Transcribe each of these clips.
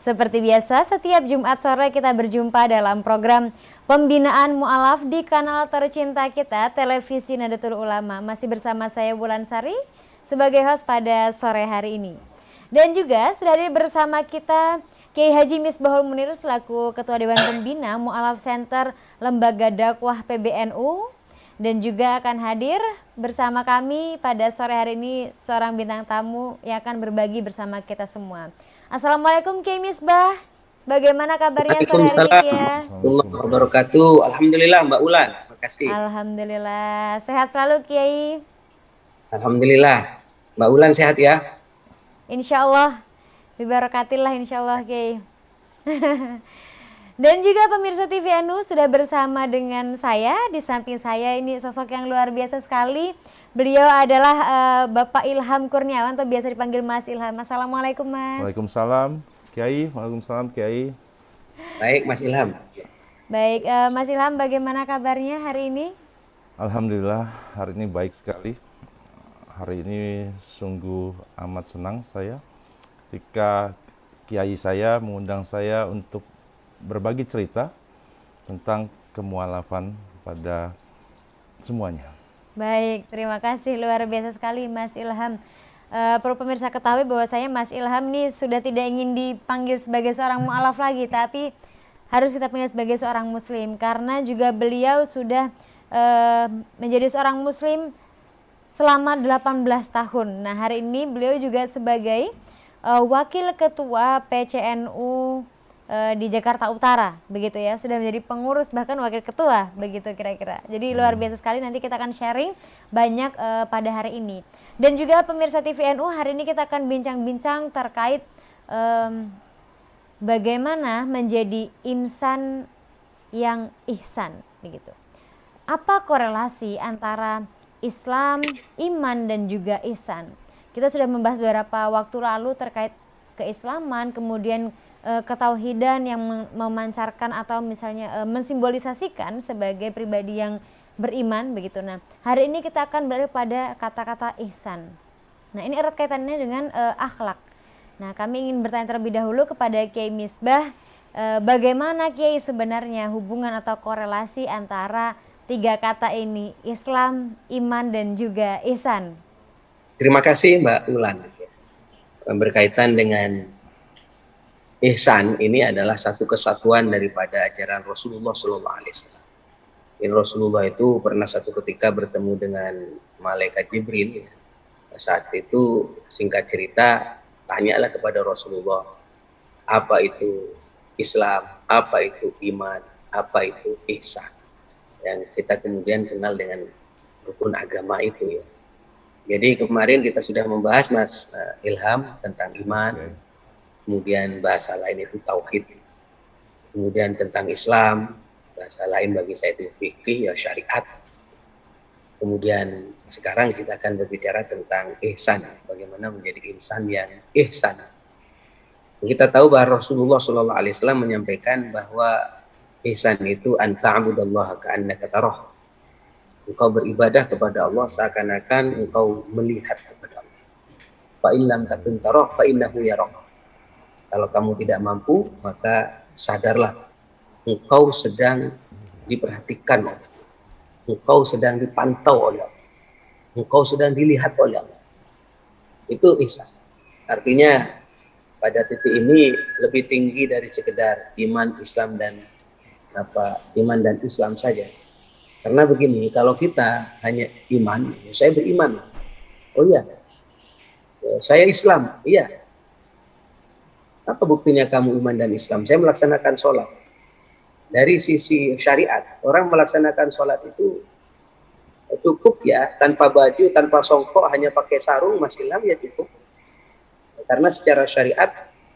Seperti biasa, setiap Jumat sore kita berjumpa dalam program Pembinaan Mu'alaf di kanal tercinta kita, Televisi Nahdlatul Ulama. Masih bersama saya Wulan Sari sebagai host pada sore hari ini. Dan juga sudah hadir bersama kita Kiai Haji Misbahul Munir selaku Ketua Dewan Pembina Mu'alaf Center Lembaga Dakwah PBNU. Dan juga akan hadir bersama kami pada sore hari ini seorang bintang tamu yang akan berbagi bersama kita semua. Assalamualaikum Kiai Misbah, bagaimana kabarnya sore hari ini ya? Waalaikumsalam warahmatullahi wabarakatuh. Alhamdulillah Mbak Ulan, makasih. Alhamdulillah, sehat selalu Kiai. Alhamdulillah, Mbak Ulan sehat ya? Insya Allah, bibarakatillah insya Allah Kiai. Dan juga pemirsa TVNU sudah bersama dengan saya. Di samping saya ini sosok yang luar biasa sekali. Beliau adalah Bapak Ilham Kurniawan atau biasa dipanggil Mas Ilham. Assalamualaikum Mas. Waalaikumsalam Kiai. Waalaikumsalam Kiai. Baik Mas Ilham. Baik Mas Ilham, bagaimana kabarnya hari ini? Alhamdulillah hari ini baik sekali. Hari ini sungguh amat senang saya ketika Kiai saya mengundang saya untuk berbagi cerita tentang kemualafan pada semuanya. Baik, terima kasih, luar biasa sekali Mas Ilham. Perlu pemirsa ketahui bahwasanya Mas Ilham ini sudah tidak ingin dipanggil sebagai seorang mu'alaf lagi, tapi harus kita panggil sebagai seorang muslim karena juga beliau sudah menjadi seorang muslim selama 18 tahun. Nah, hari ini beliau juga sebagai wakil ketua PCNU di Jakarta Utara, begitu ya, sudah menjadi pengurus bahkan wakil ketua, begitu kira-kira. Jadi luar biasa sekali, nanti kita akan sharing banyak pada hari ini. Dan juga pemirsa TVNU, hari ini kita akan bincang-bincang terkait bagaimana menjadi insan yang ihsan, begitu. Apa korelasi antara Islam, iman dan juga ihsan? Kita sudah membahas beberapa waktu lalu terkait keislaman, kemudian ketauhidan yang memancarkan atau misalnya mensimbolisasikan sebagai pribadi yang beriman, begitu. Nah, hari ini kita akan berada pada kata-kata ihsan. Nah, ini erat kaitannya dengan akhlak. Nah, kami ingin bertanya terlebih dahulu kepada Kiai Misbah, bagaimana Kiai sebenarnya hubungan atau korelasi antara tiga kata ini, Islam, iman dan juga ihsan? Terima kasih Mbak Ulan. Berkaitan dengan ihsan, ini adalah satu kesatuan daripada ajaran Rasulullah SAW. Rasulullah itu pernah satu ketika bertemu dengan malaikat Jibril. Saat itu singkat cerita tanyalah kepada Rasulullah, apa itu Islam, apa itu iman, apa itu ihsan, yang kita kemudian kenal dengan rukun agama itu ya. Jadi kemarin kita sudah membahas Mas Ilham tentang iman, kemudian bahasa lain itu tauhid, kemudian tentang Islam, bahasa lain bagi saya itu fikih ya syariat. Kemudian sekarang kita akan berbicara tentang ihsan, bagaimana menjadi insan yang ihsan. Kita tahu bahwa Rasulullah SAW menyampaikan bahwa ihsan itu an ta'budallaha ka'annaka tarah. Engkau beribadah kepada Allah seakan-akan engkau melihat kepada Allah. Fa in lam takun tarah fa innahu yarah. Kalau kamu tidak mampu, maka sadarlah engkau sedang diperhatikan oleh Allah. Engkau sedang dipantau oleh Allah. Engkau sedang dilihat oleh Allah. Itu ihsan. Artinya pada titik ini lebih tinggi dari sekedar iman, Islam dan iman dan Islam saja. Karena begini, kalau kita hanya iman, saya beriman. Oh iya, saya Islam. Iya. Apa buktinya kamu iman dan Islam? Saya melaksanakan sholat. Dari sisi syariat, orang melaksanakan sholat itu cukup ya, tanpa baju, tanpa songkok, hanya pakai sarung, Mas Ilham ya cukup. Karena secara syariat,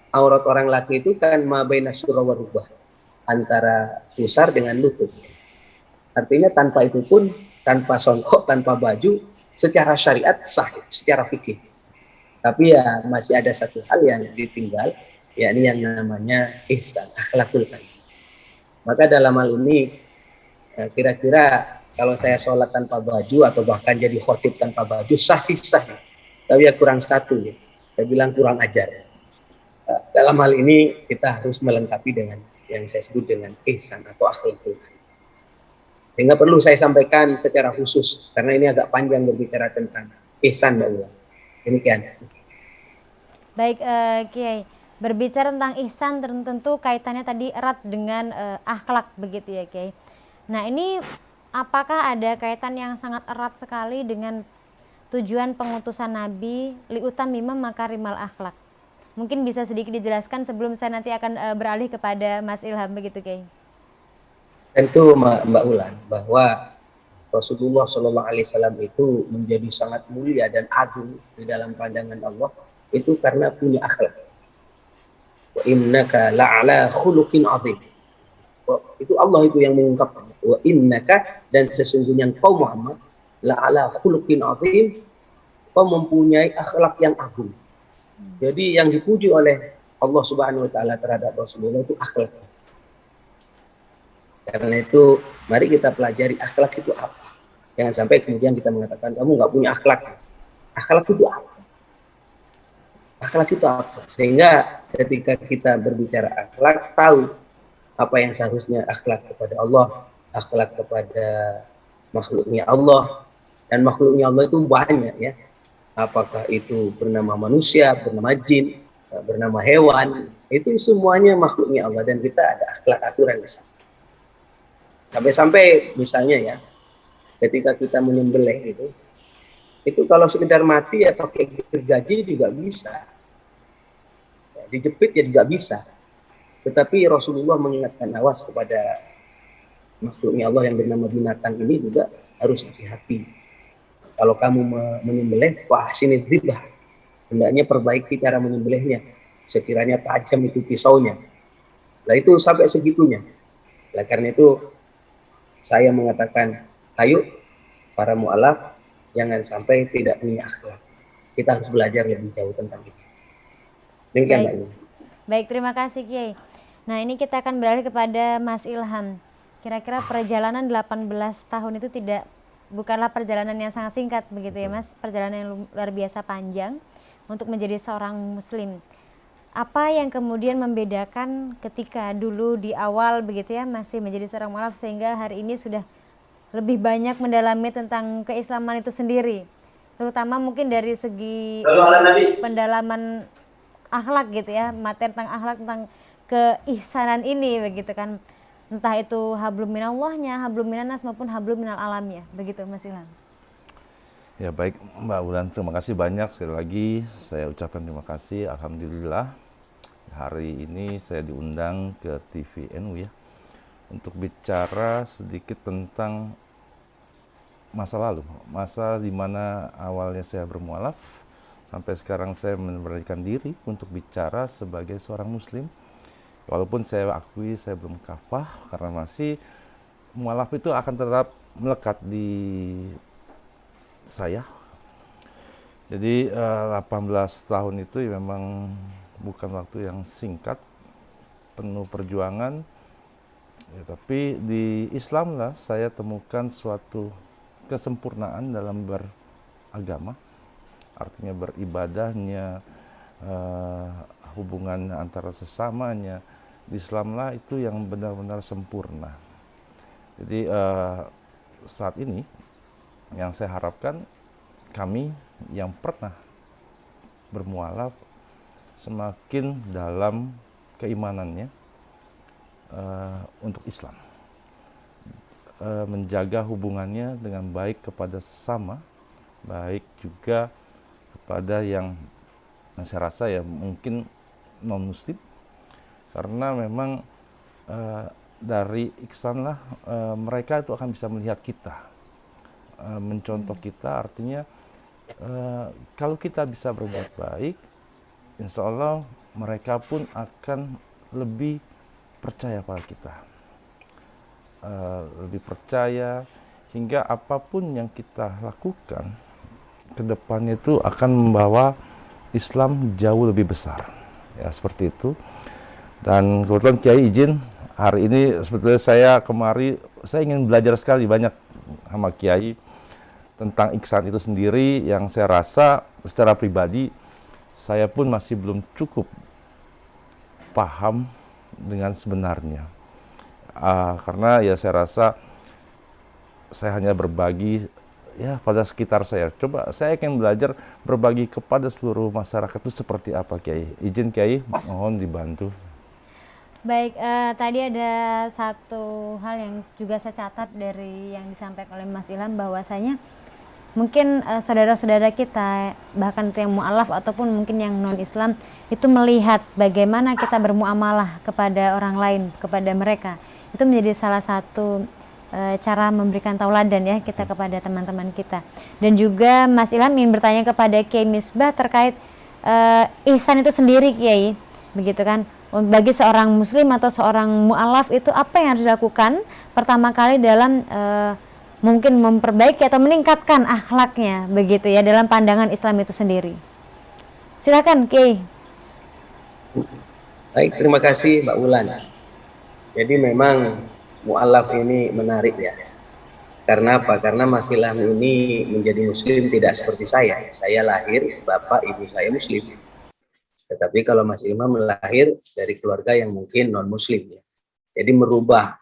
aurat orang laki itu kan ma baina surah wa rubah, antara pusar dengan lutut. Artinya tanpa itu pun, tanpa songkok, tanpa baju, secara syariat sah, secara fikih. Tapi ya masih ada satu hal yang ditinggal, yakni yang namanya ihsan, akhlakul karim. Maka dalam hal ini, kira-kira kalau saya sholat tanpa baju atau bahkan jadi khotib tanpa baju, sah sih sah. Tapi ya kurang satu ya. Saya bilang kurang ajar. Dalam hal ini kita harus melengkapi dengan yang saya sebut dengan ihsan atau akhlakul karimah. Sehingga perlu saya sampaikan secara khusus karena ini agak panjang berbicara tentang ihsan, Mbak Ula. Demikian. Baik, Kiai, berbicara tentang ihsan tentu kaitannya tadi erat dengan akhlak begitu ya, Kiai. Nah, ini apakah ada kaitan yang sangat erat sekali dengan tujuan pengutusan Nabi liutamima makarimal akhlak? Mungkin bisa sedikit dijelaskan sebelum saya nanti akan beralih kepada Mas Ilham begitu, Kiai. Tentu Mbak Ulan bahwa Rasulullah Shallallahu Alaihi Wasallam itu menjadi sangat mulia dan agung di dalam pandangan Allah itu karena punya akhlak. Wa innaka la'ala khuluqin azim. Itu Allah itu yang mengungkapkan. Wa innaka, dan sesungguhnya kau Muhammad la'ala khuluqin azim, kau mempunyai akhlak yang agung. Jadi yang dipuji oleh Allah Subhanahu wa taala terhadap Rasulullah itu akhlak. Karena itu mari kita pelajari akhlak itu apa. Jangan sampai kemudian kita mengatakan kamu nggak punya akhlak. Akhlak itu apa? Akhlak itu apa? Sehingga ketika kita berbicara akhlak, tahu apa yang seharusnya akhlak kepada Allah, akhlak kepada makhluknya Allah, dan makhluknya Allah itu banyak ya. Apakah itu bernama manusia, bernama jin, bernama hewan, itu semuanya makhluknya Allah dan kita ada akhlak aturan di sana. Sampai-sampai misalnya ya, ketika kita menyembelih itu kalau sekedar mati ya pakai gergaji juga bisa, ya, dijepit ya juga bisa. Tetapi Rasulullah mengingatkan awas kepada makhluknya Allah yang bernama binatang ini juga harus hati-hati. Kalau kamu menyembelih, wah sini dzibah, hendaknya perbaiki cara menyembelihnya. Sekiranya tajam itu pisaunya. Nah itu sampai segitunya. Nah karena itu saya mengatakan, ayo para mu'alaf jangan sampai tidak punya akhlak. Kita harus belajar lebih jauh tentang itu. Demikian Mbak Ina. Baik, terima kasih Kiai. Nah ini kita akan beralih kepada Mas Ilham. Kira-kira perjalanan 18 tahun itu bukanlah perjalanan yang sangat singkat begitu ya Mas, perjalanan yang luar biasa panjang untuk menjadi seorang muslim. Apa yang kemudian membedakan ketika dulu di awal begitu ya masih menjadi seorang mualaf sehingga hari ini sudah lebih banyak mendalami tentang keislaman itu sendiri, terutama mungkin dari segi pendalaman akhlak gitu ya, materi tentang akhlak, tentang keihsanan ini begitu kan, entah itu hablum minallahnya, hablum minanas maupun hablum minal alamnya, begitu Mas Ilham. Ya baik Mbak Ulan, terima kasih banyak sekali lagi. Saya ucapkan terima kasih, alhamdulillah hari ini saya diundang ke TVNU ya untuk bicara sedikit tentang masa lalu, masa dimana awalnya saya bermualaf sampai sekarang saya memberanikan diri untuk bicara sebagai seorang muslim. Walaupun saya akui saya belum kafah karena masih mualaf itu akan tetap melekat di saya. Jadi 18 tahun itu ya memang bukan waktu yang singkat, penuh perjuangan. Ya, tapi di Islam lah saya temukan suatu kesempurnaan dalam beragama. Artinya beribadahnya, hubungan antara sesamanya. Di Islam lah itu yang benar-benar sempurna. Jadi saat ini yang saya harapkan kami yang pernah bermualaf semakin dalam keimanannya untuk Islam, menjaga hubungannya dengan baik kepada sesama, baik juga kepada yang saya rasa ya mungkin non muslim, karena memang dari ihsan lah mereka itu akan bisa melihat kita, mencontoh kita. Artinya kalau kita bisa berbuat baik, insya Allah mereka pun akan lebih percaya pada kita, lebih percaya, hingga apapun yang kita lakukan ke depannya itu akan membawa Islam jauh lebih besar, ya seperti itu. Dan kebetulan Kiai izin hari ini sebetulnya saya ingin belajar sekali banyak sama Kiai tentang ihsan itu sendiri, yang saya rasa secara pribadi saya pun masih belum cukup paham dengan sebenarnya. Karena ya saya rasa saya hanya berbagi ya pada sekitar saya. Coba saya ingin belajar berbagi kepada seluruh masyarakat itu seperti apa, Kiai. Izin Kiai, mohon dibantu. Baik, tadi ada satu hal yang juga saya catat dari yang disampaikan oleh Mas Ilham, bahwasanya mungkin saudara-saudara kita, bahkan itu yang mu'alaf ataupun mungkin yang non-Islam, itu melihat bagaimana kita bermuamalah kepada orang lain, kepada mereka. Itu menjadi salah satu cara memberikan tauladan ya kita kepada teman-teman kita. Dan juga Mas Ilham ingin bertanya kepada Kiai Misbah terkait ihsan itu sendiri, Kiai, begitu kan? Bagi seorang muslim atau seorang mu'alaf itu apa yang harus dilakukan pertama kali dalam mungkin memperbaiki atau meningkatkan akhlaknya, begitu ya, dalam pandangan Islam itu sendiri. Silakan, Kiai. Baik, terima kasih Mbak Wulan. Jadi memang mu'alaf ini menarik ya. Karena apa? Karena Mas Ilham ini menjadi muslim tidak seperti saya. Saya lahir, bapak ibu saya muslim. Tetapi kalau Mas Ilham lahir dari keluarga yang mungkin non-muslim ya. Jadi merubah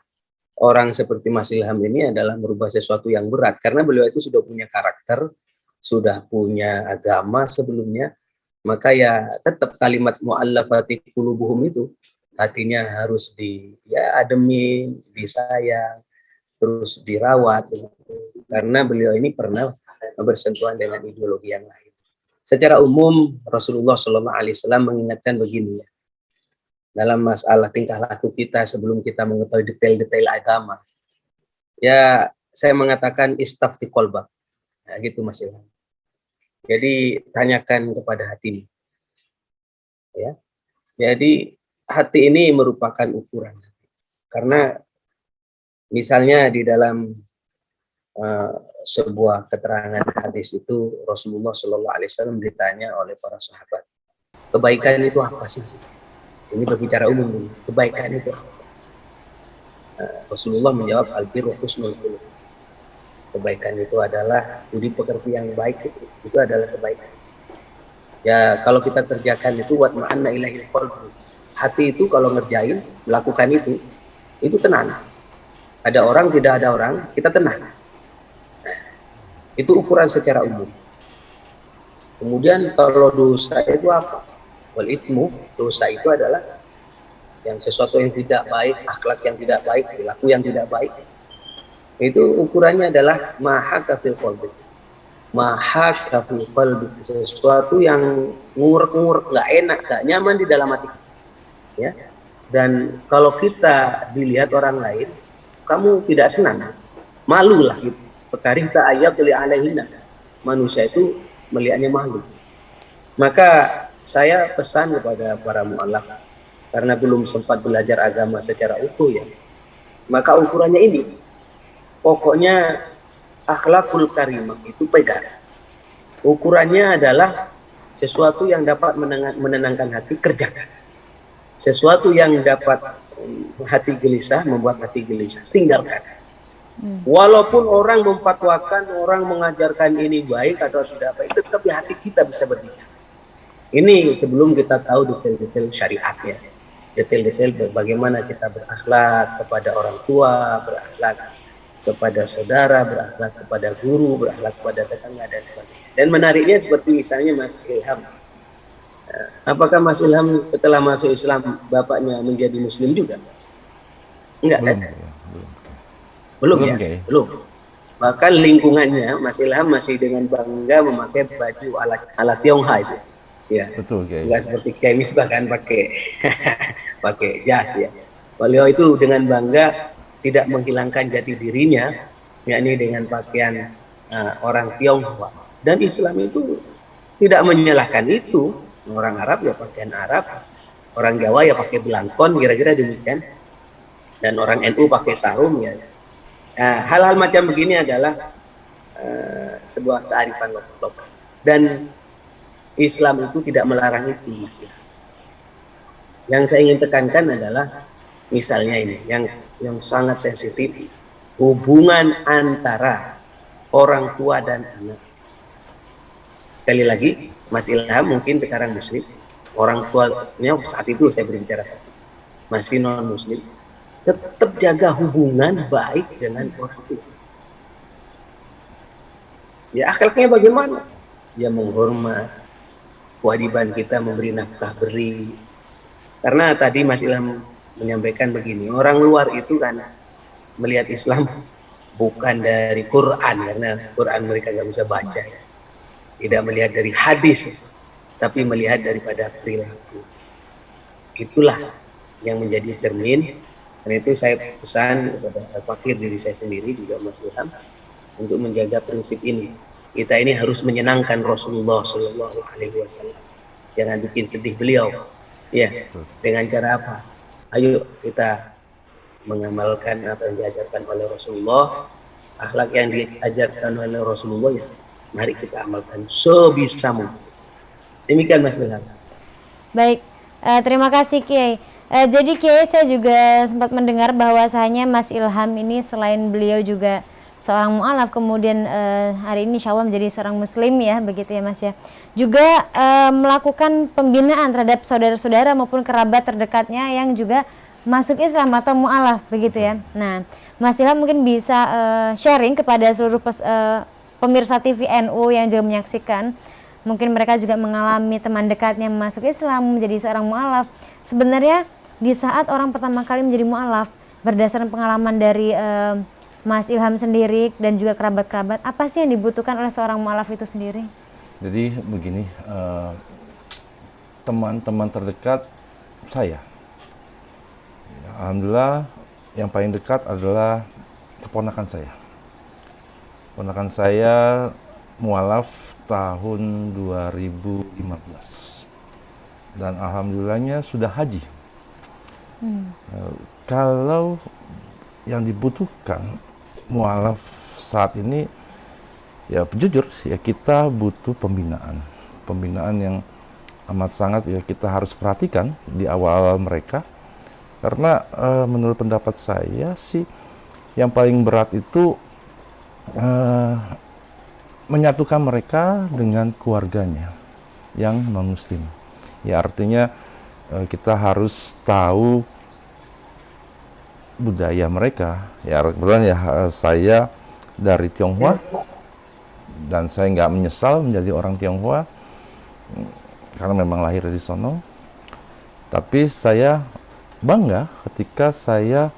orang seperti Mas Ilham ini adalah merubah sesuatu yang berat. Karena beliau itu sudah punya karakter, sudah punya agama sebelumnya. Maka ya tetap kalimat mu'allafati qulubuhum itu hatinya harus ademin, disayang, terus dirawat, karena beliau ini pernah bersentuhan dengan ideologi yang lain. Secara umum Rasulullah SAW mengingatkan begini ya, dalam masalah tingkah laku kita sebelum kita mengetahui detail-detail agama. Ya, saya mengatakan istafti qalbak. Nah, gitu Mas Ilham. Jadi tanyakan kepada hatimu. Ya. Jadi hati ini merupakan ukuran. Karena misalnya di dalam sebuah keterangan hadis itu Rasulullah SAW ditanya oleh para sahabat, kebaikan itu apa sih? Ini berbicara umum, kebaikan itu apa? Rasulullah menjawab, al-birru husnul khuluq. Kebaikan itu adalah budi pekerti yang baik, itu adalah kebaikan. Ya kalau kita kerjakan itu wat ma'anna ilahil qalbu. Hati itu kalau ngerjain, melakukan itu tenang. Ada orang, tidak ada orang, kita tenang. Itu ukuran secara umum. Kemudian kalau dosa itu apa? Wal itsmu, dosa itu adalah yang sesuatu yang tidak baik, akhlak yang tidak baik, perilaku yang tidak baik. Itu ukurannya adalah mahaka fil qalbi. Mahaka fil qalbi, sesuatu yang ngurek-ngurek, enggak enak, enggak nyaman di dalam hati. Ya. Dan kalau kita dilihat orang lain, kamu tidak senang, malulah gitu. Pekarihta ayat li alaihinna. Manusia itu melihatnya malu. Maka saya pesan kepada para mu'alaf, karena belum sempat belajar agama secara utuh ya. Maka ukurannya ini. Pokoknya akhlakul karimah itu pegang. Ukurannya adalah sesuatu yang dapat menenangkan hati, kerjakan. Sesuatu yang dapat hati gelisah, membuat hati gelisah, tinggalkan. Walaupun orang memfatwakan, orang mengajarkan ini baik atau tidak baik, tetapi hati kita bisa berbicara. Ini sebelum kita tahu detail-detail syariatnya, detail-detail bagaimana kita berakhlak kepada orang tua, berakhlak kepada saudara, berakhlak kepada guru, berakhlak kepada tetangga dan sebagainya. Dan menariknya seperti misalnya Mas Ilham. Apakah Mas Ilham setelah masuk Islam bapaknya menjadi Muslim juga? Enggak kan? Belum ya? Belum. Bahkan lingkungannya Mas Ilham masih dengan bangga memakai baju ala Tionghoa itu. Ya. Betul, Kiai. Enggak seperti Kiai Misbah kan pakai jas ya. Beliau itu dengan bangga tidak menghilangkan jati dirinya, yakni dengan pakaian orang Tionghoa. Dan Islam itu tidak menyalahkan itu. Orang Arab ya pakaian Arab, orang Jawa ya pakai belangkon, kira-kira demikian. Dan orang NU pakai sarung ya. Hal-hal macam begini adalah sebuah kearifan lokal. Dan Islam itu tidak melarang itu, Mas. Yang saya ingin tekankan adalah misalnya ini yang sangat sensitif, hubungan antara orang tua dan anak. Sekali lagi, Mas Ilham mungkin sekarang Muslim, orang tuanya saat itu saya berbicara saat itu, masih non muslim, tetap jaga hubungan baik dengan orang tua. Ya akhlaknya bagaimana? Dia menghormat, kewajiban kita memberi nafkah beri. Karena tadi Mas Ilham menyampaikan begini, orang luar itu kan melihat Islam bukan dari Quran, karena Quran mereka nggak bisa baca, tidak melihat dari hadis, tapi melihat daripada perilaku. Itulah yang menjadi cermin. Dan itu saya pesan kepada fakir diri saya sendiri juga Mas Ilham untuk menjaga prinsip ini. Kita ini harus menyenangkan Rasulullah Shallallahu Alaihi Wasallam. Jangan bikin sedih beliau. Ya, dengan cara apa? Ayo kita mengamalkan apa yang diajarkan oleh Rasulullah, akhlak yang diajarkan oleh Rasulullah, ya mari kita amalkan sebisa mungkin. Demikian Mas Ilham. Baik, terima kasih Kiai. Jadi Kiai, saya juga sempat mendengar bahwasanya Mas Ilham ini selain beliau juga seorang mu'alaf, kemudian hari ini insya Allah menjadi seorang muslim ya, begitu ya Mas ya. Juga melakukan pembinaan terhadap saudara-saudara maupun kerabat terdekatnya yang juga masuk Islam atau mu'alaf, begitu ya. Nah, Mas Ilham mungkin bisa sharing kepada seluruh pemirsa TV NU yang juga menyaksikan. Mungkin mereka juga mengalami teman dekatnya masuk Islam, menjadi seorang mu'alaf. Sebenarnya di saat orang pertama kali menjadi mu'alaf, berdasarkan pengalaman dari Mas Ilham sendiri dan juga kerabat-kerabat, apa sih yang dibutuhkan oleh seorang mu'alaf itu sendiri? Jadi begini, teman-teman terdekat saya, alhamdulillah yang paling dekat adalah keponakan saya. Keponakan saya mu'alaf tahun 2015 dan alhamdulillahnya sudah haji. Kalau yang dibutuhkan mu'alaf saat ini, ya jujur ya kita butuh pembinaan yang amat sangat ya kita harus perhatikan di awal mereka, karena menurut pendapat saya sih yang paling berat itu menyatukan mereka dengan keluarganya yang non muslim. Ya artinya kita harus tahu budaya mereka. Ya kebetulan ya saya dari Tionghoa dan saya nggak menyesal menjadi orang Tionghoa karena memang lahir di sono. Tapi saya bangga ketika saya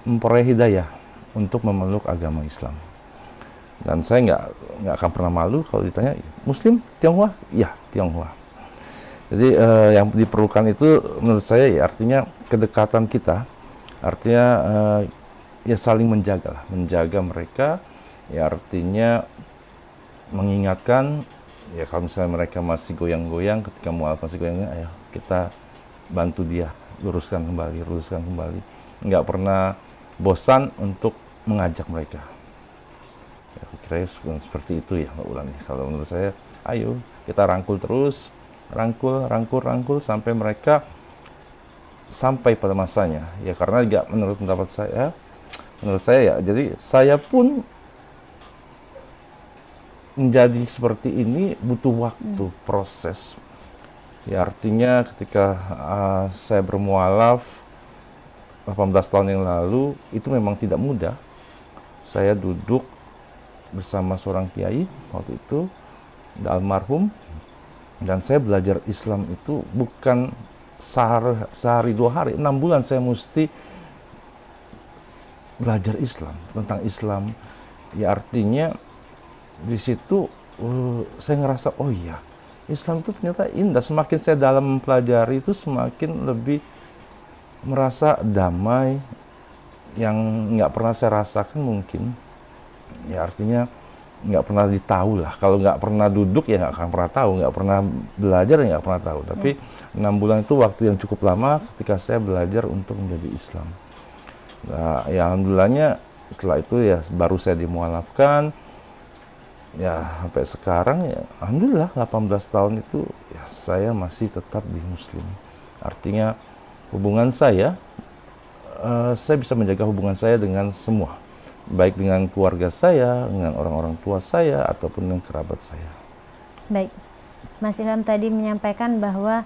memperoleh hidayah untuk memeluk agama Islam. Dan saya nggak akan pernah malu kalau ditanya Muslim Tionghoa, ya Tionghoa. Jadi yang diperlukan itu menurut saya ya artinya kedekatan kita, artinya ya saling menjaga mereka, ya artinya mengingatkan ya kalau misalnya mereka masih goyang-goyang, ketika mu'alaf masih goyang-goyang, ayo kita bantu dia luruskan kembali, nggak pernah bosan untuk mengajak mereka. Ya, kira seperti itu ya Mbak Ulan ya. Kalau menurut saya, ayo kita rangkul terus, rangkul sampai mereka sampai pada masanya. Ya karena juga menurut saya ya, jadi saya pun menjadi seperti ini butuh waktu, proses. Ya artinya ketika saya bermualaf 18 tahun yang lalu, itu memang tidak mudah. Saya duduk bersama seorang kiai waktu itu, almarhum, dan saya belajar Islam itu bukan sehari 2 hari, 6 bulan saya mesti belajar Islam, tentang Islam. Ya artinya di situ saya ngerasa, oh iya, Islam itu ternyata indah. Semakin saya dalam mempelajari itu, semakin lebih merasa damai yang nggak pernah saya rasakan mungkin. Ya artinya nggak pernah ditahu lah. Kalau nggak pernah duduk ya nggak akan pernah tahu, nggak pernah belajar ya nggak pernah tahu. Tapi 6 bulan itu waktu yang cukup lama ketika saya belajar untuk menjadi Islam. Nah, ya alhamdulillahnya setelah itu ya baru saya dimualafkan. Ya sampai sekarang ya alhamdulillah 18 tahun itu ya saya masih tetap di Muslim. Artinya hubungan saya bisa menjaga hubungan saya dengan semua, baik dengan keluarga saya, dengan orang-orang tua saya, ataupun dengan kerabat saya. Baik, Mas Ilham tadi menyampaikan bahwa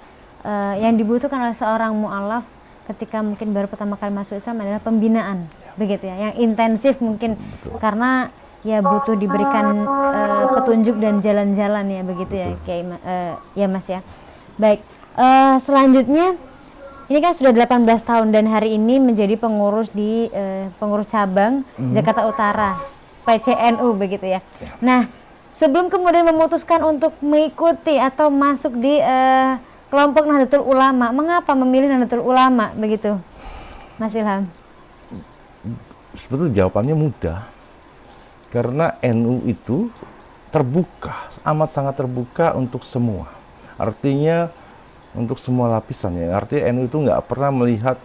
yang dibutuhkan oleh seorang mu'alaf ketika mungkin baru pertama kali masuk Islam adalah pembinaan, begitu ya, yang intensif mungkin. Betul. Karena ya butuh diberikan petunjuk dan jalan-jalan ya, begitu ya, Kiai, ya Mas ya. Baik, selanjutnya ini kan sudah 18 tahun dan hari ini menjadi pengurus di pengurus cabang Jakarta Utara PCNU, begitu ya. Nah, sebelum kemudian memutuskan untuk mengikuti atau masuk di kelompok Nahdlatul Ulama, mengapa memilih Nahdlatul Ulama, begitu Mas Ilham? Sebetulnya jawabannya mudah. Karena NU itu terbuka, amat sangat terbuka untuk semua. Artinya untuk semua lapisan ya. Artinya NU itu nggak pernah melihat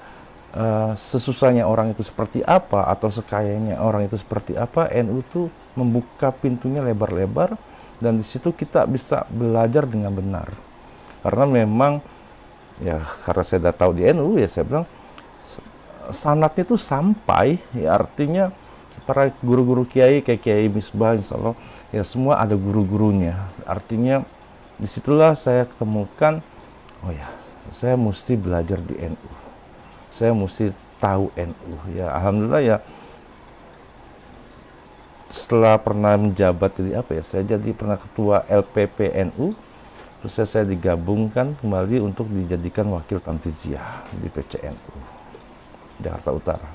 sesusahnya orang itu seperti apa atau sekayanya orang itu seperti apa. NU itu membuka pintunya lebar-lebar dan di situ kita bisa belajar dengan benar. Karena memang ya karena saya sudah tahu di NU ya saya bilang sanatnya itu sampai ya, artinya para guru-guru kiai kayak Kiai Misbah insya Allah ya semua ada guru-gurunya. Artinya disitulah saya ketemukan oh ya saya mesti belajar di NU, saya mesti tahu NU ya. Alhamdulillah ya setelah pernah menjabat jadi apa ya, saya jadi pernah ketua LPP NU, terus saya digabungkan kembali untuk dijadikan wakil tanfiziah di PCNU Jakarta Utara.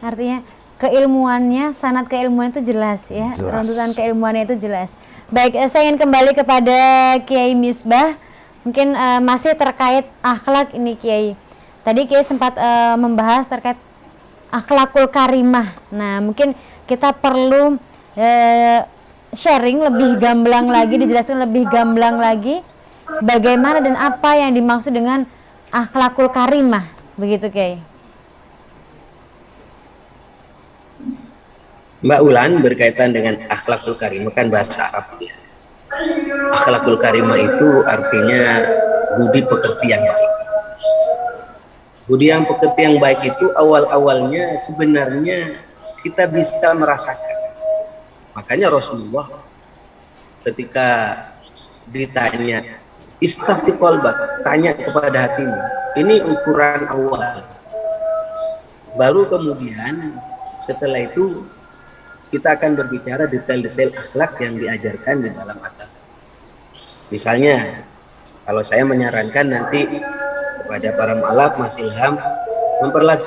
Artinya keilmuannya, sanad keilmuan itu jelas ya, runtutan keilmuannya itu jelas. Baik, saya ingin kembali kepada Kiai Misbah, mungkin masih terkait akhlak ini Kiai. Tadi Kiai sempat membahas terkait akhlakul karimah. Nah, mungkin kita perlu sharing lebih gamblang lagi, dijelaskan lebih gamblang lagi bagaimana dan apa yang dimaksud dengan akhlakul karimah, begitu Kiai. Mbak Ulan, berkaitan dengan akhlakul karimah kan bahasa Arab ya. Akhlakul karimah itu artinya budi pekerti yang baik. Budi yang pekerti yang baik itu awal-awalnya sebenarnya kita bisa merasakan. Makanya Rasulullah ketika ditanya istafti qalbak, tanya kepada hatimu, ini ukuran awal. Baru kemudian setelah itu kita akan berbicara detail-detail akhlak yang diajarkan di dalam agama. Misalnya, kalau saya menyarankan nanti kepada para mu'alaf, Mas Ilham,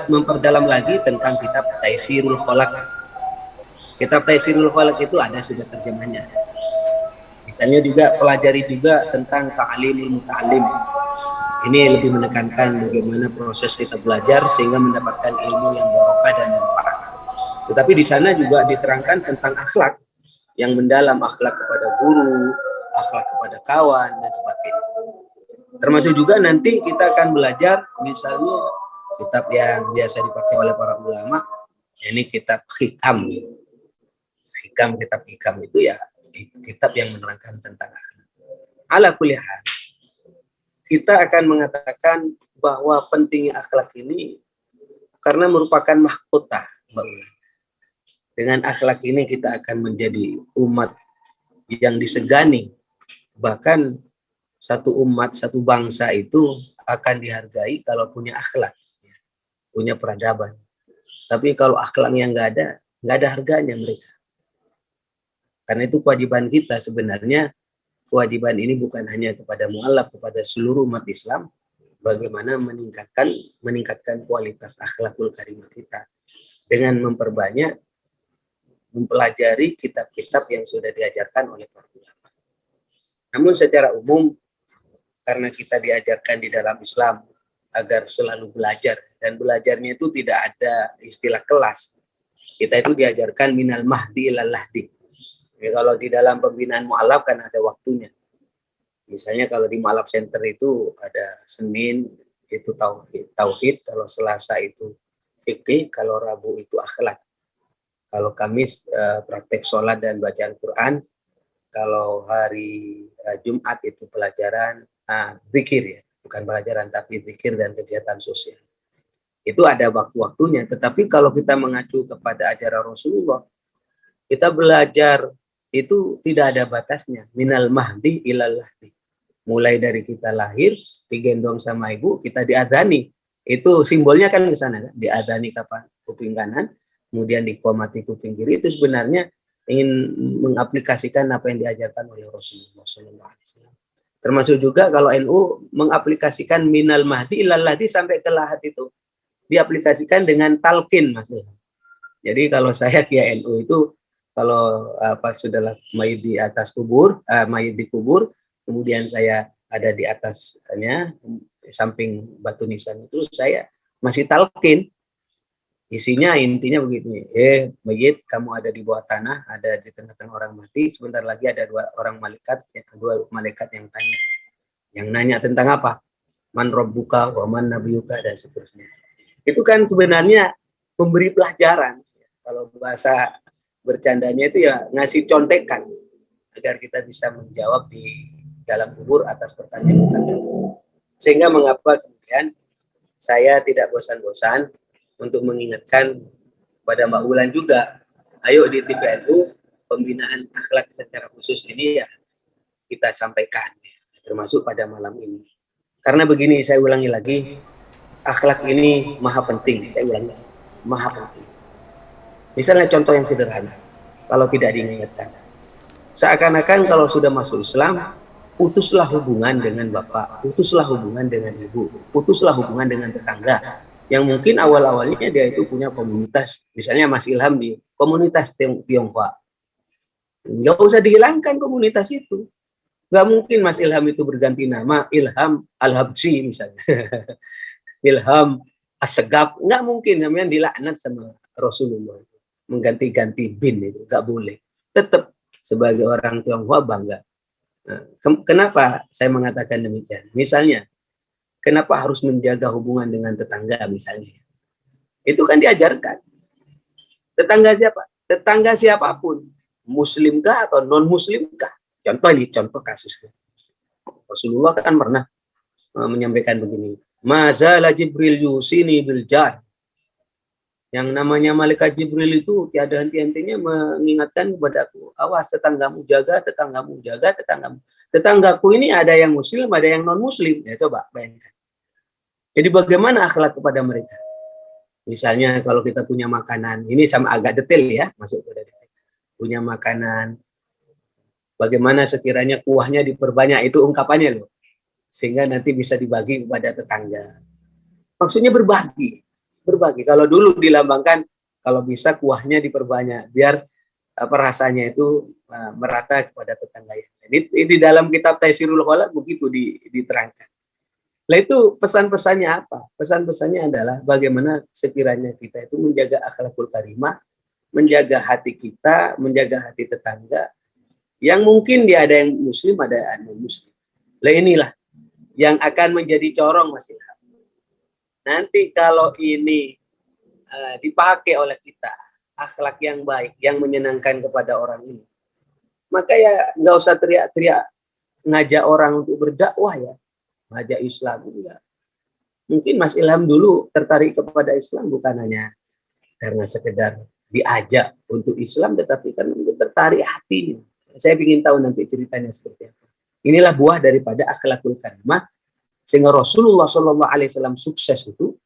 memperdalam lagi tentang kitab Taisirul Khalaq. Kitab Taisirul Khalaq itu ada sudah terjemahnya. Misalnya juga pelajari juga tentang ta'limul muta'allim. Ini lebih menekankan bagaimana proses kita belajar sehingga mendapatkan ilmu yang barokah dan manfaat. Tetapi di sana juga diterangkan tentang akhlak yang mendalam, akhlak kepada guru, akhlak kepada kawan dan sebagainya. Termasuk juga nanti kita akan belajar misalnya kitab yang biasa dipakai oleh para ulama, yakni kitab hikam. Kitab hikam itu ya kitab yang menerangkan tentang akhlak. Ala kulli hal, kita akan mengatakan bahwa pentingnya akhlak ini karena merupakan mahkota, Mbak Ulan. Dengan akhlak ini kita akan menjadi umat yang disegani. Bahkan satu umat, satu bangsa itu akan dihargai kalau punya akhlak, punya peradaban. Tapi kalau akhlaknya nggak ada harganya mereka. Karena itu kewajiban kita sebenarnya, kewajiban ini bukan hanya kepada mu'alaf, kepada seluruh umat Islam, bagaimana meningkatkan kualitas akhlakul karimah kita dengan memperbanyak mempelajari kitab-kitab yang sudah diajarkan oleh para ulama. Namun secara umum, karena kita diajarkan di dalam Islam agar selalu belajar, dan belajarnya itu tidak ada istilah kelas. Kita itu diajarkan minal mahdi ilal lahdi. Ya, kalau di dalam pembinaan mu'alaf kan ada waktunya. Misalnya kalau di mu'alaf center itu ada Senin itu tauhid, kalau Selasa itu fikih, kalau Rabu itu akhlak. Kalau Kamis praktek sholat dan bacaan Quran, kalau hari Jumat itu pelajaran zikir ya, bukan pelajaran tapi zikir dan kegiatan sosial. Itu ada waktu-waktunya. Tetapi kalau kita mengacu kepada ajaran Rasulullah, kita belajar itu tidak ada batasnya. Minal mahdi ilal lahdi. Mulai dari kita lahir, digendong sama ibu, kita diadani. Itu simbolnya kan ke sana, kan? Diadani kapan kuping kanan, kemudian dikomati kuping kiri. Itu sebenarnya ingin mengaplikasikan apa yang diajarkan oleh Rasulullah SAW. Termasuk juga kalau NU mengaplikasikan minal mahdi ilal lahdi sampai ke lahat itu diaplikasikan dengan talqin, Mas. Jadi kalau saya Kiai NU itu kalau sudahlah mayit di atas kubur, mayit dikubur, kemudian saya ada di atasnya, samping batu nisan itu saya masih talqin. Isinya intinya begini, mayit kamu ada di bawah tanah, ada di tengah-tengah orang mati, sebentar lagi ada dua malaikat yang tanya. Yang nanya tentang apa? Man rabbuka wa man nabiyuka dan seterusnya. Itu kan sebenarnya memberi pelajaran. Kalau bahasa bercandanya itu ya ngasih contekan agar kita bisa menjawab di dalam kubur atas pertanyaan. Sehingga mengapa kemudian saya tidak bosan-bosan untuk mengingatkan pada Mbak Wulan juga, ayo di TPNU pembinaan akhlak secara khusus ini ya kita sampaikan, termasuk pada malam ini. Karena begini, saya ulangi lagi, akhlak ini maha penting, saya ulangi, maha penting. Misalnya contoh yang sederhana, kalau tidak diingatkan, seakan-akan kalau sudah masuk Islam, putuslah hubungan dengan bapak, putuslah hubungan dengan ibu, putuslah hubungan dengan tetangga. Yang mungkin awal-awalnya dia itu punya komunitas, misalnya Mas Ilham di komunitas Tionghoa. Nggak usah dihilangkan komunitas itu. Nggak mungkin Mas Ilham itu berganti nama, Ilham Al-Habsyi misalnya. Ilham As-Segaf, nggak mungkin, namanya dilaknat sama Rasulullah. Mengganti-ganti bin itu, nggak boleh. Tetap sebagai orang Tionghoa bangga. Nah, kenapa saya mengatakan demikian? Misalnya, kenapa harus menjaga hubungan dengan tetangga misalnya? Itu kan diajarkan. Tetangga siapa? Tetangga siapapun. Muslimkah atau non-muslimkah? Contoh ini, contoh kasusnya. Rasulullah kan pernah menyampaikan begini. Mazala Jibril yusini bil jar. Yang namanya malaikat Jibril itu tiada henti-hentinya mengingatkan kepada aku. Awas tetanggamu, jaga tetanggamu, jaga tetanggamu. Tetanggaku ini ada yang muslim, ada yang non-muslim. Ya coba bayangkan. Jadi bagaimana akhlak kepada mereka? Misalnya kalau kita punya makanan, ini sama agak detail ya, masuk pada detail. Punya makanan, bagaimana sekiranya kuahnya diperbanyak, itu ungkapannya loh. Sehingga nanti bisa dibagi kepada tetangga. Maksudnya berbagi. Berbagi. Kalau dulu dilambangkan, kalau bisa kuahnya diperbanyak, biar rasanya itu merata kepada tetangga. Jadi di dalam kitab Taisirul Khalaq begitu diterangkan. Nah itu pesan-pesannya apa? Pesan-pesannya adalah bagaimana sekiranya kita itu menjaga akhlakul karimah, menjaga hati kita, menjaga hati tetangga, yang mungkin dia ada yang muslim, ada yang non-muslim. Nah inilah yang akan menjadi corong Mas Ilham. Nanti kalau ini dipakai oleh kita, akhlak yang baik, yang menyenangkan kepada orang ini, maka ya nggak usah teriak-teriak ngajak orang untuk berdakwah ya. Ngajak Islam enggak. Mungkin Mas Ilham dulu tertarik kepada Islam bukan hanya karena sekedar diajak untuk Islam, tetapi kan tertarik hatinya. Saya ingin tahu nanti ceritanya seperti apa. Inilah buah daripada akhlakul karimah, sehingga Rasulullah SAW sukses itu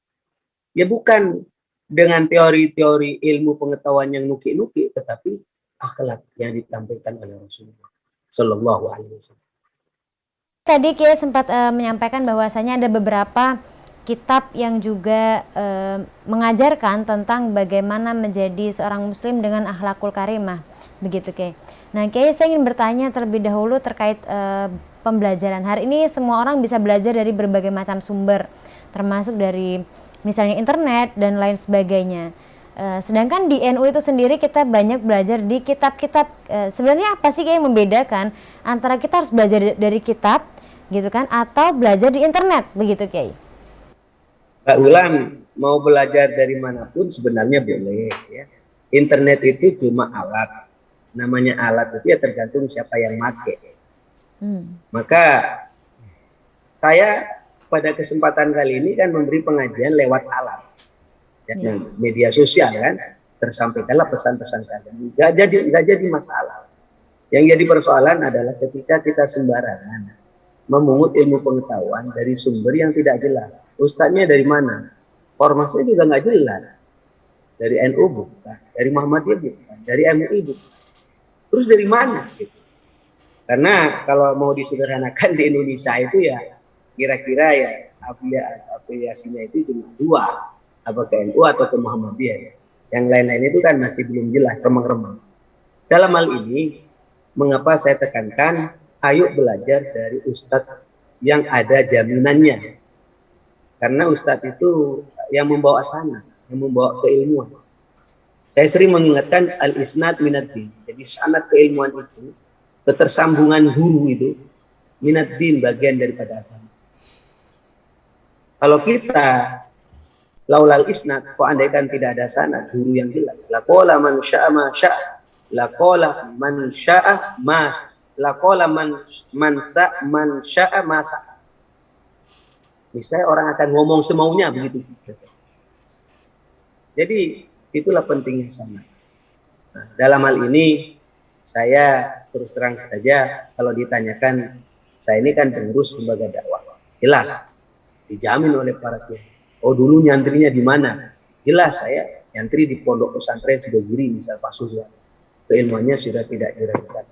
ya bukan dengan teori-teori ilmu pengetahuan yang nuki-nuki, tetapi akhlak yang ditampilkan oleh Rasulullah SAW. Tadi Kiai sempat menyampaikan bahwasanya ada beberapa kitab yang juga mengajarkan tentang bagaimana menjadi seorang muslim dengan akhlakul karimah, begitu Kiai. Nah Kiai, saya ingin bertanya terlebih dahulu terkait pembelajaran. Hari ini semua orang bisa belajar dari berbagai macam sumber, termasuk dari misalnya internet dan lain sebagainya. Sedangkan di NU itu sendiri kita banyak belajar di kitab-kitab. Sebenarnya apa sih Kiai membedakan antara kita harus belajar dari kitab gitu kan, atau belajar di internet, begitu Kiai? Mbak Ulam, mau belajar dari manapun sebenarnya boleh ya. Internet itu cuma alat. Namanya alat itu ya tergantung siapa yang make. Maka saya pada kesempatan kali ini kan memberi pengajian lewat alat. Ya, media sosial kan, tersampaikanlah pesan-pesan kalian. Nggak jadi masalah. Yang jadi persoalan adalah ketika kita sembarangan memungut ilmu pengetahuan dari sumber yang tidak jelas. Ustadznya dari mana? Ormasnya juga nggak jelas. Dari NU bukan, dari Muhammadiyah bukan, dari MUI bukan. Terus dari mana? Gitu. Karena kalau mau disederhanakan di Indonesia itu ya kira-kira ya afiliasinya itu cuma dua, apa ke NU atau ke Muhammadiyah. Yang lain-lain itu kan masih belum jelas, remang-remang. Dalam hal ini, mengapa saya tekankan, ayo belajar dari ustadz yang ada jaminannya. Karena ustadz itu yang membawa sana, yang membawa keilmuan. Saya sering mengingatkan al-isnad minad-din. Jadi sanad keilmuan itu, ketersambungan guru itu, minad-din bagian daripada agama. Kalau kita laulal isnad, kok andaikan tidak ada sanad, guru yang jelas. Laqala man sya'a ma sya'a. Laqala man sya'a ma laqala man sya'a ma sya'a. Misalnya orang akan ngomong semaunya begitu. Jadi itulah pentingnya sanad. Nah, dalam hal ini saya terus terang saja kalau ditanyakan, saya ini kan pengurus lembaga dakwah. Jelas dijamin oleh para kiai. Oh dulu nyantrinya di mana? Jelas saya nyantri di pondok pesantren Sidogiri misal Pak Surya. Keilmuannya sudah tidak diragukan.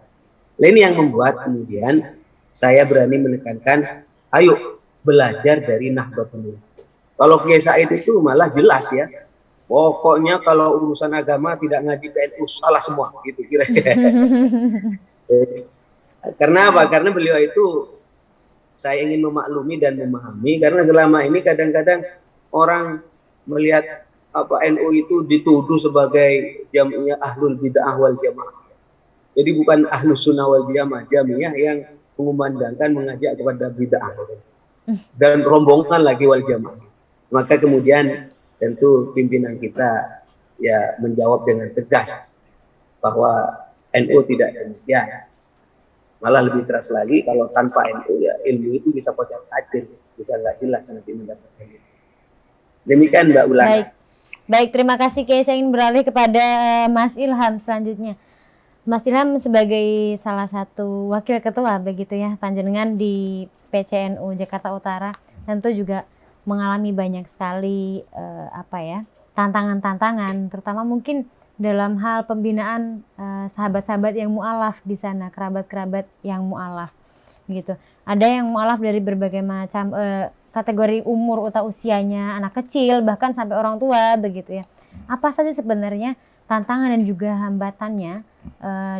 Nah, ini yang membuat kemudian saya berani menekankan, ayo belajar dari Nahdlatul Ulama. Kalau Kiai Said itu malah jelas ya. Pokoknya kalau urusan agama tidak ngaji ke NU salah semua gitu kira-kira. Karena apa? Karena beliau itu saya ingin memaklumi dan memahami karena selama ini kadang-kadang orang melihat apa NU itu dituduh sebagai jamiah ahlul bid'ah wal jamaah. Jadi bukan ahlus sunnah wal jamaah, jamiah yang mengumandangkan mengajak kepada bid'ah dan rombongan lagi wal jamaah. Maka kemudian tentu pimpinan kita ya menjawab dengan tegas bahwa NU tidak demikian. Malah lebih keras lagi kalau tanpa NU ya ilmu itu bisa kocar kacir, bisa nggak jelas nanti mendapatkan itu. Demikian Mbak Ulan. Baik, terima kasih Kiai. Saya ingin beralih kepada Mas Ilham selanjutnya. Mas Ilham sebagai salah satu wakil ketua begitu ya panjenengan di PCNU Jakarta Utara tentu juga mengalami banyak sekali tantangan-tantangan, terutama mungkin dalam hal pembinaan sahabat-sahabat yang mu'alaf di sana, kerabat-kerabat yang mu'alaf gitu. Ada yang mu'alaf dari berbagai macam kategori umur atau usianya, anak kecil bahkan sampai orang tua begitu ya. Apa saja sebenarnya tantangan dan juga hambatannya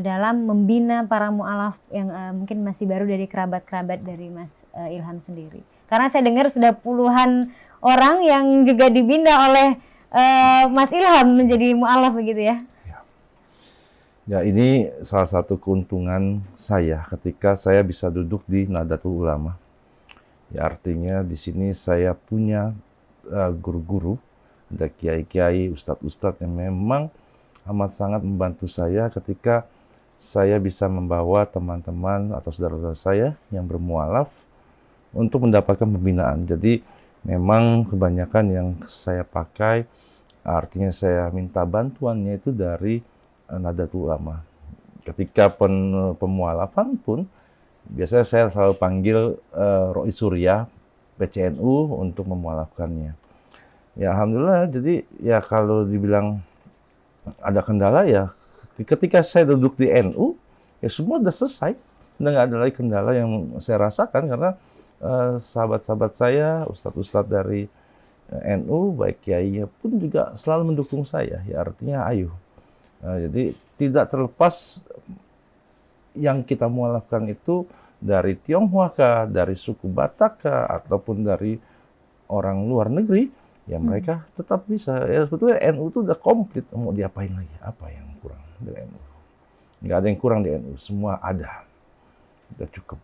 dalam membina para mu'alaf yang mungkin masih baru dari kerabat-kerabat dari Mas Ilham sendiri? Karena saya dengar sudah puluhan orang yang juga dibina oleh Mas Ilham menjadi mu'alaf begitu ya? Ya, ini salah satu keuntungan saya ketika saya bisa duduk di Nahdlatul Ulama. Ya, artinya di sini saya punya guru-guru, ada kiai-kiai, ustadz-ustadz yang memang amat sangat membantu saya ketika saya bisa membawa teman-teman atau saudara-saudara saya yang bermualaf untuk mendapatkan pembinaan. Jadi memang kebanyakan yang saya pakai, artinya saya minta bantuannya itu dari Nahdlatul Ulama. Ketika pemualafan pun, biasanya saya selalu panggil Rois Surya, PCNU untuk memualafkannya. Ya Alhamdulillah, jadi ya kalau dibilang ada kendala ya, ketika saya duduk di NU, ya semua udah selesai. Udah nggak ada lagi kendala yang saya rasakan karena sahabat-sahabat saya, ustadz-ustadz dari NU, baik kiainya pun juga selalu mendukung saya. Ya artinya ayo. Jadi tidak terlepas yang kita mualafkan itu dari Tionghoa kah, dari suku Batak kah, ataupun dari orang luar negeri, ya mereka tetap bisa. Ya sebetulnya NU itu udah komplit, mau diapain lagi? Apa yang kurang dari NU? Nggak ada yang kurang di NU, semua ada. Udah cukup.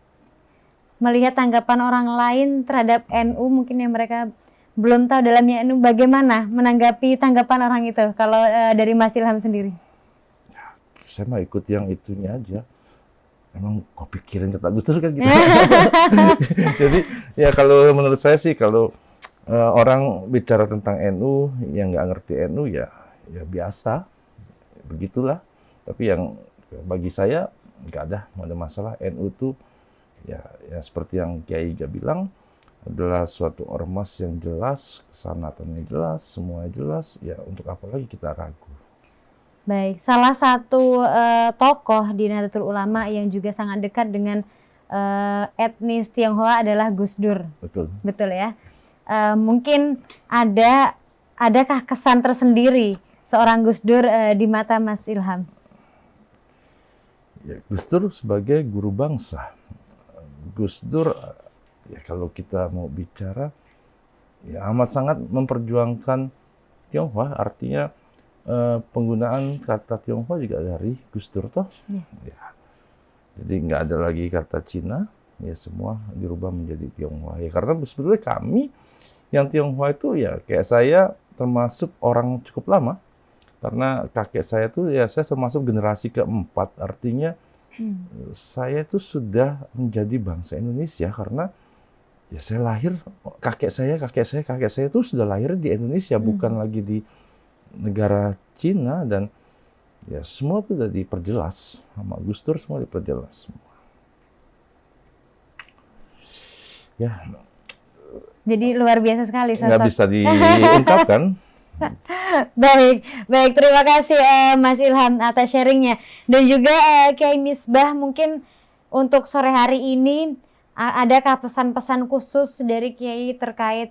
Melihat tanggapan orang lain terhadap NU mungkin yang mereka belum tahu dalamnya NU, bagaimana menanggapi tanggapan orang itu kalau dari Mas Ilham sendiri? Ya, saya mah ikut yang itunya aja. Emang kok pikirin kata Gus Dur kan gitu. Jadi ya kalau menurut saya sih kalau orang bicara tentang NU yang nggak ngerti NU ya biasa, begitulah. Tapi yang bagi saya nggak ada masalah. NU tuh Ya seperti yang Kiai juga bilang, adalah suatu ormas yang jelas, kesanatannya jelas, semuanya jelas. Ya untuk apa lagi kita ragu? Baik, salah satu tokoh di Nahdlatul Ulama yang juga sangat dekat dengan etnis Tionghoa adalah Gus Dur. Betul. Betul ya. Mungkin adakah kesan tersendiri seorang Gus Dur di mata Mas Ilham? Ya, Gus Dur sebagai guru bangsa. Gus Dur, ya kalau kita mau bicara, ya amat sangat memperjuangkan Tionghoa. Artinya penggunaan kata Tionghoa juga dari Gus Dur toh. Ya. Jadi nggak ada lagi kata Cina, ya semua dirubah menjadi Tionghoa. Ya karena sebetulnya kami yang Tionghoa itu ya kayak saya termasuk orang cukup lama. Karena kakek saya tuh ya saya termasuk generasi keempat, artinya saya itu sudah menjadi bangsa Indonesia karena ya saya lahir, kakek saya itu sudah lahir di Indonesia, bukan lagi di negara Cina, dan ya semua itu sudah diperjelas sama Gus Dur, semua diperjelas semua. Ya. Jadi luar biasa sekali sosok. Nggak bisa diungkapkan. Baik, terima kasih Mas Ilham atas sharingnya, dan juga Kiai Misbah, mungkin untuk sore hari ini adakah pesan-pesan khusus dari Kiai terkait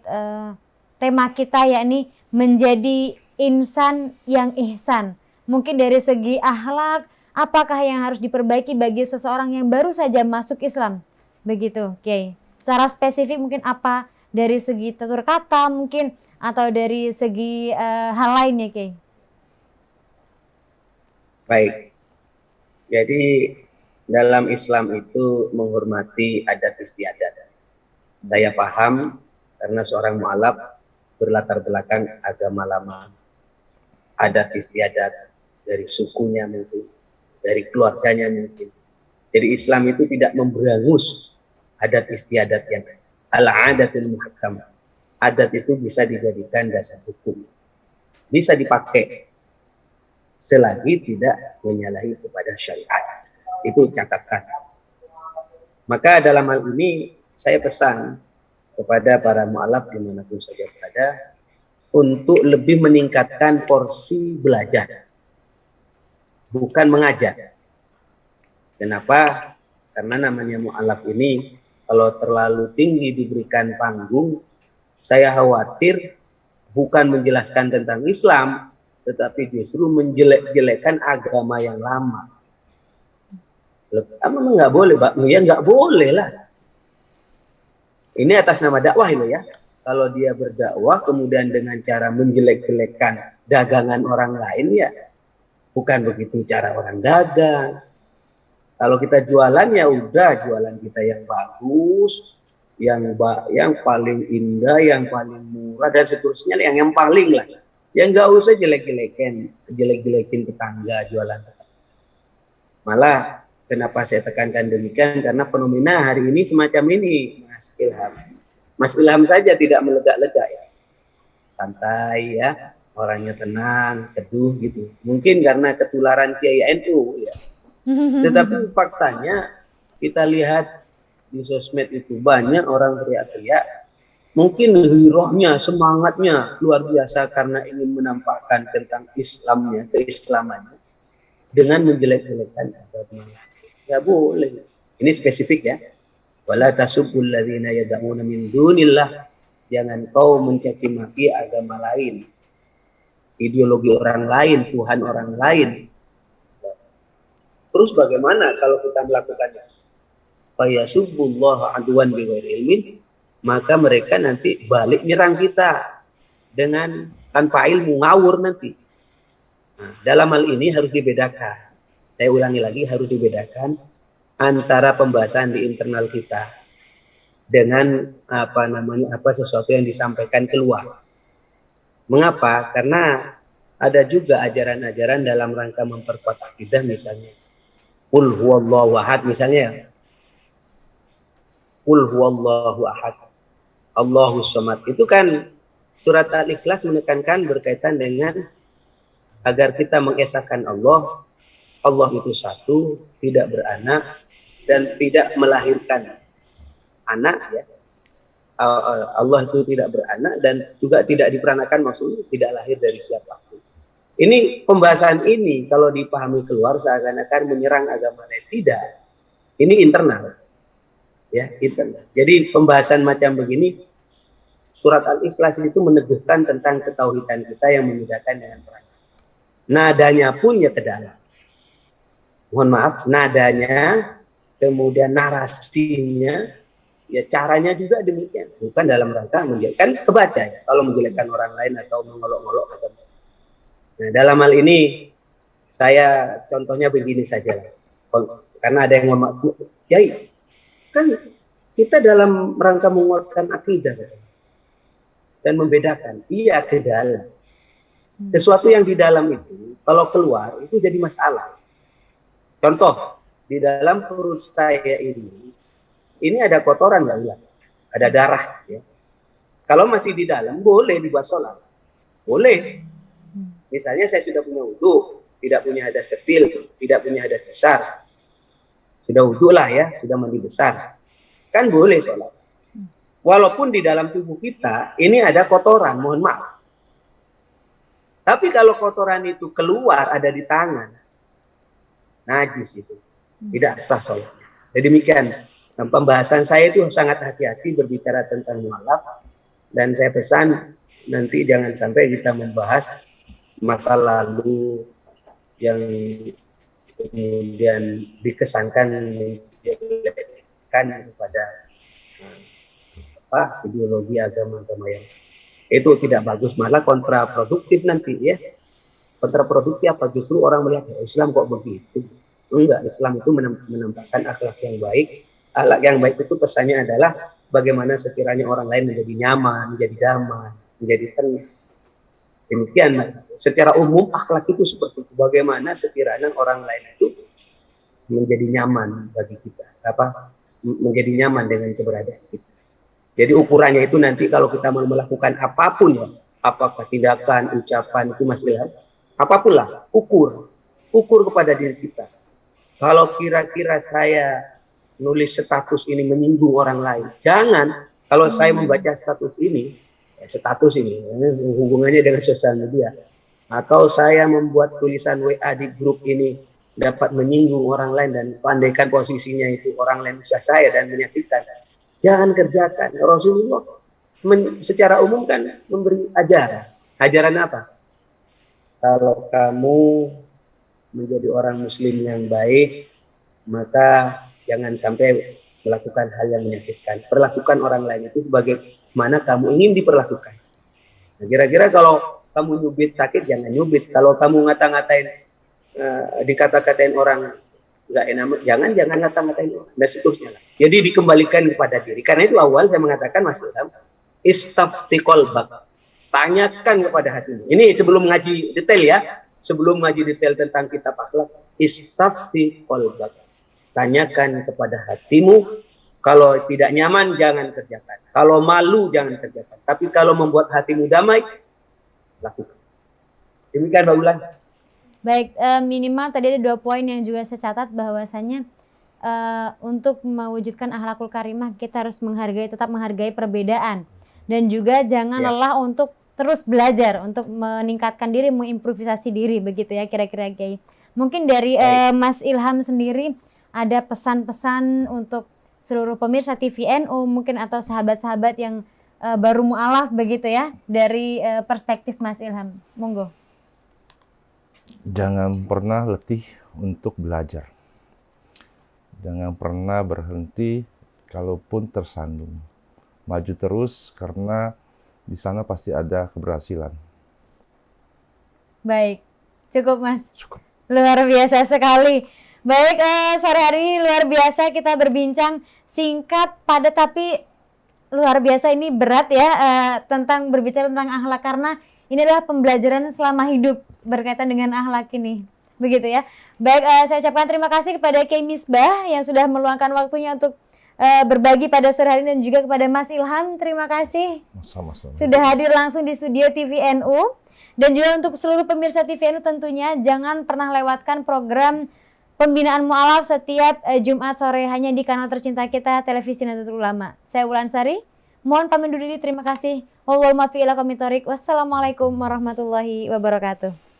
tema kita, yakni menjadi insan yang ihsan? Mungkin dari segi akhlak, apakah yang harus diperbaiki bagi seseorang yang baru saja masuk Islam? Begitu, Kiai. Secara spesifik mungkin apa dari segi tutur kata mungkin, atau dari segi hal lainnya, Kiai? Baik. Jadi dalam Islam itu menghormati adat istiadat. Saya paham karena seorang mu'alaf berlatar belakang agama lama, adat istiadat dari sukunya mungkin, dari keluarganya mungkin. Jadi Islam itu tidak memberangus adat istiadat yang al-adatul muhakkamah. Adat itu bisa dijadikan dasar hukum, bisa dipakai selagi tidak menyalahi kepada syariat. Itu catatan. Maka dalam hal ini saya pesan kepada para mu'alaf dimanapun saja berada untuk lebih meningkatkan porsi belajar, bukan mengajar. Kenapa? Karena namanya mu'alaf ini kalau terlalu tinggi diberikan panggung, saya khawatir bukan menjelaskan tentang Islam, tetapi justru menjelek-jelekan agama yang lama. Emang nggak boleh, Pak? Ya nggak boleh lah. Ini atas nama dakwah itu ya. Kalau dia berdakwah kemudian dengan cara menjelek-jelekan dagangan orang lain, ya bukan begitu cara orang dagang. Kalau kita jualan ya udah jualan kita yang bagus, yang paling indah, yang paling murah dan seterusnya, yang paling lah. Ya nggak usah jelek-jelekin tetangga jualan. Malah kenapa saya tekankan demikian? Karena fenomena hari ini semacam ini, Mas Ilham. Mas Ilham saja tidak melegak-lega ya, santai ya, orangnya tenang, teduh gitu. Mungkin karena ketularan Kiai NU ya. Tetapi faktanya kita lihat di sosmed itu banyak orang teriak-teriak, mungkin hirohnya, semangatnya luar biasa karena ingin menampakkan tentang Islamnya, keislamannya, dengan menjelek-jelekan agama. Ya boleh. Ini spesifik ya. Wala tasubbul ladzina yad'una min dunillah. Jangan kau mencaci maki agama lain, ideologi orang lain, Tuhan orang lain. Terus bagaimana kalau kita melakukannya? Fayasubbullah adwan bighairi ilmin, maka mereka nanti balik nyerang kita dengan tanpa ilmu, ngawur nanti. Nah, dalam hal ini harus dibedakan. Saya ulangi lagi, harus dibedakan antara pembahasan di internal kita dengan sesuatu yang disampaikan keluar. Mengapa? Karena ada juga ajaran-ajaran dalam rangka memperkuat akidah, misalnya Qul huwallahu ahad, misalnya Qul huwallahu ahad, Allahus samad. Itu kan surat Al-Ikhlas menekankan berkaitan dengan agar kita mengesahkan Allah. Allah itu satu, tidak beranak dan tidak melahirkan anak ya. Allah itu tidak beranak dan juga tidak diperanakan, maksudnya tidak lahir dari siapapun. Ini pembahasan ini kalau dipahami keluar seakan-akan menyerang agama lain, tidak. Ini internal. Ya, internal. Jadi pembahasan macam begini, surat Al-Ikhlas itu meneguhkan tentang ketauhidan kita yang membedakan dengan orang. Nadanya pun ya ke dalam. Mohon maaf, nadanya, kemudian narasinya, ya caranya juga demikian. Bukan dalam rangka menjelekkan, kebaca ya, kalau menjelekkan orang lain atau mengolok-olok agama. Nah, dalam hal ini saya contohnya begini saja lah. Karena ada yang ngomong, Yai, kan kita dalam rangka menguatkan akidah dan membedakan. Iya, ke dalam. Sesuatu yang di dalam itu, kalau keluar, itu jadi masalah. Contoh, di dalam perut saya ini ada kotoran, Mbak Ula. Ada darah. Ya. Kalau masih di dalam, boleh dibuat sholat. Boleh. Misalnya saya sudah punya wudhu, tidak punya hadas kecil, tidak punya hadas besar. Sudah wudhu lah ya, sudah mandi besar. Kan boleh sholat. Walaupun di dalam tubuh kita, ini ada kotoran, mohon maaf. Tapi kalau kotoran itu keluar, ada di tangan, najis itu, tidak sah sholat. Jadi demikian, pembahasan saya itu sangat hati-hati berbicara tentang mualaf, dan saya pesan nanti jangan sampai kita membahas masa lalu yang kemudian dikesankan kepada ideologi agama-agama yang itu tidak bagus, malah kontraproduktif nanti ya. Kontraproduktif apa? Justru orang melihat Islam kok begitu. Enggak, Islam itu menampakkan akhlak yang baik. Akhlak yang baik itu pesannya adalah bagaimana sekiranya orang lain menjadi nyaman, menjadi damai, menjadi tenang. Demikian, secara umum akhlak itu seperti itu. Bagaimana sekiranya orang lain itu menjadi nyaman bagi kita, menjadi nyaman dengan keberadaan kita. Jadi ukurannya itu nanti kalau kita mau melakukan apapun ya, apakah tindakan, ucapan itu Mas Ilham, apapun lah, ukur kepada diri kita. Kalau kira-kira saya nulis status ini menyinggung orang lain, jangan. Kalau saya membaca status ini hubungannya dengan sosial media, atau saya membuat tulisan WA di grup ini dapat menyinggung orang lain dan pandaikan posisinya itu orang lain bisa saya dan menyakitkan, jangan kerjakan. Rasulullah secara umum kan memberi ajaran apa? Kalau kamu menjadi orang muslim yang baik, maka jangan sampai melakukan hal yang menyakitkan. Perlakukan orang lain itu sebagaimana kamu ingin diperlakukan. Nah, kira-kira kalau kamu nyubit sakit, jangan nyubit. Kalau kamu ngata-ngatain, dikata-katain orang nggak enak, jangan ngata-ngatain orang. Dan seterusnya. Jadi dikembalikan kepada diri. Karena itu awal saya mengatakan, Mas Ilham, istafti qalbak. Tanyakan kepada hatimu. Ini sebelum ngaji detail ya. Sebelum ngaji detail tentang kitab akhlak, istafti qalbak. Tanyakan kepada hatimu, kalau tidak nyaman jangan kerjakan, kalau malu jangan kerjakan, tapi kalau membuat hatimu damai, lakukan. Demikian Mbak Ulan. Baik, minimal tadi ada 2 poin yang juga saya catat, bahwasanya untuk mewujudkan akhlakul karimah kita harus tetap menghargai perbedaan, dan juga jangan lelah untuk terus belajar, untuk meningkatkan diri, mengimprovisasi diri, begitu ya kira-kira Kiai. Mungkin dari Mas Ilham sendiri ada pesan-pesan untuk seluruh pemirsa TVNU mungkin, atau sahabat-sahabat yang baru mualaf begitu ya, dari perspektif Mas Ilham. Monggo. Jangan pernah letih untuk belajar. Jangan pernah berhenti kalaupun tersandung. Maju terus karena di sana pasti ada keberhasilan. Baik, cukup Mas. Cukup. Luar biasa sekali. Baik, sore hari ini luar biasa kita berbincang singkat, padat, tapi luar biasa ini berat ya, tentang berbicara tentang akhlak, karena ini adalah pembelajaran selama hidup berkaitan dengan akhlak ini. Begitu ya. Baik, saya ucapkan terima kasih kepada Kiai Misbah yang sudah meluangkan waktunya untuk berbagi pada sore hari ini, dan juga kepada Mas Ilham. Terima kasih. Sama-sama. Sudah hadir langsung di studio TVNU. Dan juga untuk seluruh pemirsa TVNU tentunya jangan pernah lewatkan program Pembinaan Mu'alaf setiap Jumat sore hanya di kanal tercinta kita, Televisi Nahdlatul Ulama. Saya Wulan Sari, mohon pamit undur diri, terima kasih. Wassalamualaikum warahmatullahi wabarakatuh.